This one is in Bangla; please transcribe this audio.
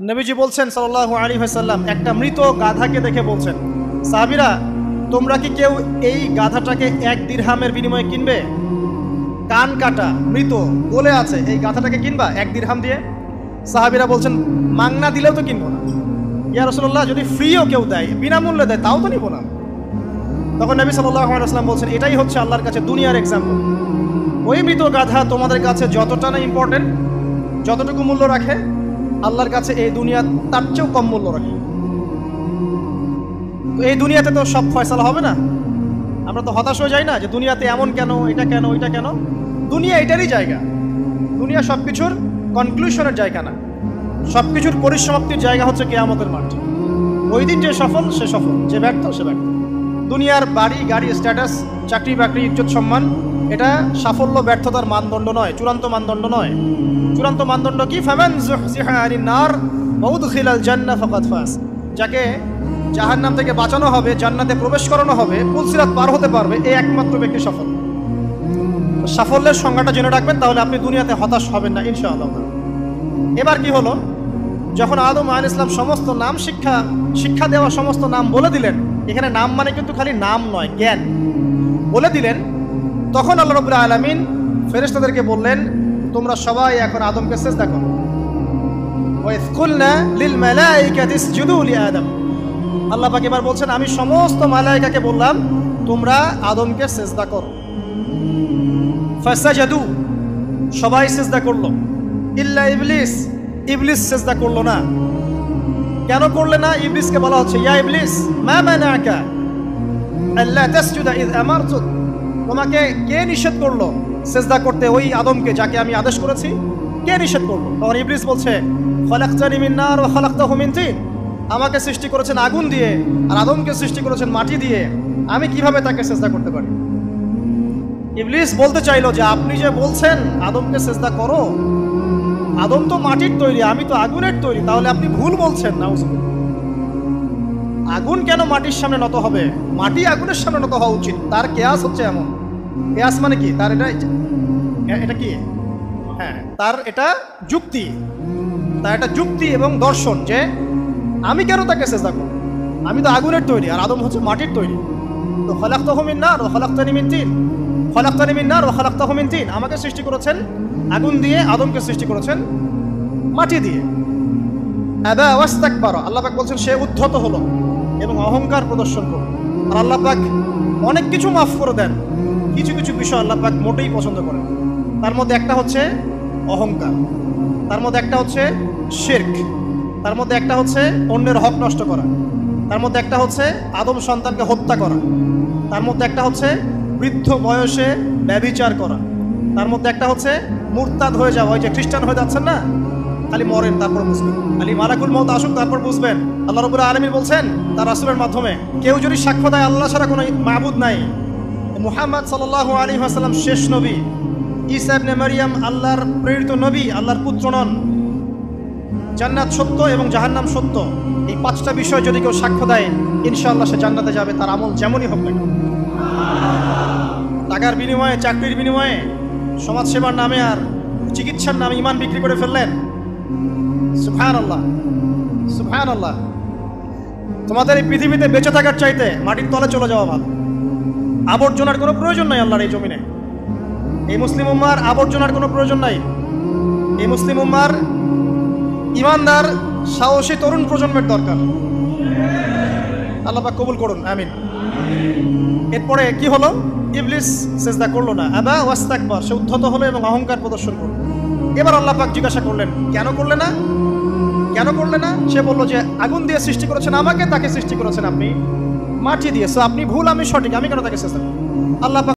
নবীজি বলছেন সাল্লাল্লাহু আলাইহি ওয়াসাল্লাম, একটা মৃত গাধাকে দেখে বলছেন, সাহাবীরা তোমরা কি কেউ এই গাধাটাকে 1 দিরহামের বিনিময়ে কিনবে? কান কাটা মৃত বলে আছে, এই গাধাটাকে কিনবা 1 দিরহাম দিয়ে? সাহাবীরা বলছেন, মাংনা দিলেও তো কিনবো না। ইয়া রাসূলুল্লাহ, যদি ফ্রিও কেউ দেয়, বিনামূল্যে দেয়, তাও তো নিব না। তখন নবী সাল্লাল্লাহু আলাইহি ওয়াসাল্লাম বলছেন, এটাই হচ্ছে আল্লাহর কাছে দুনিয়ার এক্সাম্পল। ওই মৃত গাধা তোমাদের কাছে যতটা না ইম্পর্টেন্ট, যতটুকু মূল্য রাখে, আল্লাহর কাছে এই দুনিয়া তার চেয়েও কম মূল্য রাখে। তো এই দুনিয়াতে তো সব ফয়সালা হবে না। আমরা তো হতাশ হয়ে যাই না যে দুনিয়াতে এমন কেন, এটা কেন, ওইটা কেন। দুনিয়া এটারই জায়গা। দুনিয়া সব কিছুর কনক্লুশনের জায়গা না, সব কিছুর পরিসমাপ্তির জায়গা হচ্ছে কিয়ামতের মাঠ। ওই দিন যে সফল সে সফল, যে ব্যর্থ সে ব্যর্থ। দুনিয়ার বাড়ি গাড়ি, স্ট্যাটাস, চাকরি বাকরি, ইজ্জত সম্মান, এটা সাফল্য ব্যর্থতার মানদণ্ড নয়, চূড়ান্ত মানদণ্ড নয়। চূড়ান্ত মানদণ্ড কি? ফামান যুহজিহা আনিন নার ওয়া উদখিলাল জান্নাহ ফাকাদ ফাজ। যাকে জাহান্নাম থেকে বাঁচানো হবে, জান্নাতে প্রবেশ করানো হবে, পুলসিরাত পার হতে পারবে, এই একমাত্র ব্যক্তি সফল। সাফল্যের সংজ্ঞাটা জেনে রাখবেন, তাহলে আপনি দুনিয়াতে হতাশ হবেন না ইনশাআল্লাহ। এবার কি হলো, যখন আদম আলাইহিস সালাম সমস্ত নাম শিক্ষা দেওয়া সমস্ত নাম বলে দিলেন, এখানে নাম মানে কিন্তু খালি নাম নয়, জ্ঞান বলে দিলেন, তখন আল্লাহ রাব্বুল আলামিন ফেরেশতাদেরকে বললেন, তোমরা সবাই এখন আদমকে সিজদা করো। ওয়া ইয কুলনা লিল মালাইকাতি ইসজুদু লি আদম। আল্লাহ পাক এবার বলছেন, আমি সমস্ত মালায়েকাকে বললাম তোমরা আদমকে সিজদা করো। ফাসাজাদু, সবাই সিজদা করলো, ইল্লা ইবলিস, ইবলিস সিজদা করলো না। কেন করলে না? ইবলিসকে বলা হচ্ছে, ইয়া ইবলিস মা মানাকা আল্লা তাসজুদা ইয আমারতুক। তোমাকে কে নিষেধ করলো সিজদা করতে ওই আদমকে, যাকে আমি আদেশ করেছি? কে নিষেধ করলো? তখন ইবলিস বলছে, খালাকতানি মিন নার ওয়া খালাকতাহু মিন তিন। আমাকে সৃষ্টি করেছেন আগুন দিয়ে, আর আদমকে সৃষ্টি করেছেন মাটি দিয়ে, আমি কিভাবে তাকে সিজদা করতে পারি? ইবলিস বলতে চাইলো যে আপনি যে বলছেন আদমকে সিজদা করো, আদম তো মাটির তৈরি, আমি তো আগুনের তৈরি, তাহলে আপনি ভুল বলছেন। নাউজুবিল্লাহ। আগুন কেন মাটির সামনে নত হবে? মাটি আগুনের সামনে নত হওয়া উচিত। তার কেয়াস হচ্ছে এমন। কেয়াস মানে কি? তার এটা কি? হ্যাঁ, তার এটা যুক্তি, তার এটা যুক্তি এবং দর্শন যে আমি কেন তাকে সিজদা করব? আমি তো আগুনের তৈরি, আর আদম হচ্ছে মাটির তৈরি। তো খালাকতাহু মিন নার ওয়া খালাকতানি মিন তিন, খালাকতানি মিন নার ওয়া খালাকতাহু মিন তিন। আমাকে সৃষ্টি করেছেন আগুন দিয়ে, আদমকে সৃষ্টি করেছেন মাটি দিয়ে। আবা ওয়াস্তাকবারা, আল্লাহ পাক বলছেন সে উদ্ধত হলো এবং অহংকার প্রদর্শন করল। আর আল্লাহ পাক অনেক কিছু মাফ করে দেন, কিছু কিছু বিষয় আল্লাহ পাক মোটেই পছন্দ করেন। তার মধ্যে একটা হচ্ছে অহংকার, তার মধ্যে একটা হচ্ছে শিরক, তার মধ্যে একটা হচ্ছে অন্যের হক নষ্ট করা, তার মধ্যে একটা হচ্ছে আদম সন্তানকে হত্যা করা, তার মধ্যে একটা হচ্ছে বৃদ্ধ বয়সে ব্যভিচার করা, তার মধ্যে একটা হচ্ছে মুরতাদ হয়ে যাওয়া। ওই যে খ্রিস্টান হয়ে যাচ্ছেন না, খালি মরেন তারপর বুঝবেন, খালি মালাকুল মউত আসুক তারপর বুঝবেন। আল্লাহ রাব্বুল আলামিন বলছেন তার রাসূলের মাধ্যমে, কেউ যদি সাক্ষ্য দেয় আল্লাহ ছাড়া কোনো মাবুদ নাই, মুহাম্মদ সাল্লাল্লাহু আলাইহি ওয়াসাল্লাম শেষ নবী, ঈসা ইবনে মারইয়াম আল্লাহর প্রেরিত নবী, আল্লাহর পুত্র নন, জান্নাত সত্য এবং জাহান্নাম সত্য, এই 5টা বিষয় যদি কেউ সাক্ষ্য দেয়, ইনশাআল্লাহ সে জান্নাতে যাবে, তার আমল যেমনই হোক না। টাকার বিনিময়ে, চাকরির বিনিময়ে, সমাজসেবার নামে আর চিকিৎসার নামে ঈমান বিক্রি করে ফেললেন। সুবহানাল্লাহ, সুবহানাল্লাহ। তোমাদের এই পৃথিবীতে বেঁচে থাকার চাইতে মাটির তলে চলে যাওয়া ভালো। আবর্জনার কোনো প্রয়োজন নাই আল্লাহর এই জমিনে। এই মুসলিম উম্মার আবর্জনার কোনো প্রয়োজন নাই। এই মুসলিম উম্মার ইমানদার সাহসী তরুণ প্রজন্মের দরকার। আল্লাহ পাক কবুল করুন, আমিন। এরপরে কি হলো? ইবলিস সিজদা করলো না, আবা ওয়াস্তাকবার, সে উদ্ধত হলো এবং অহংকার প্রদর্শন করলো। এবার আল্লাহ পাক জিজ্ঞাসা করলেন, কেন করলে না? কেন করলে না? সে বলল যে আগুন দিয়ে সৃষ্টি করেছেন আমাকে, তাকে সৃষ্টি করেছেন আপনি মাটি দিয়ে, সো আপনি ভুল, আমি সঠিক, আমি কেন তাকে সিজদা করব? আল্লাহ পাক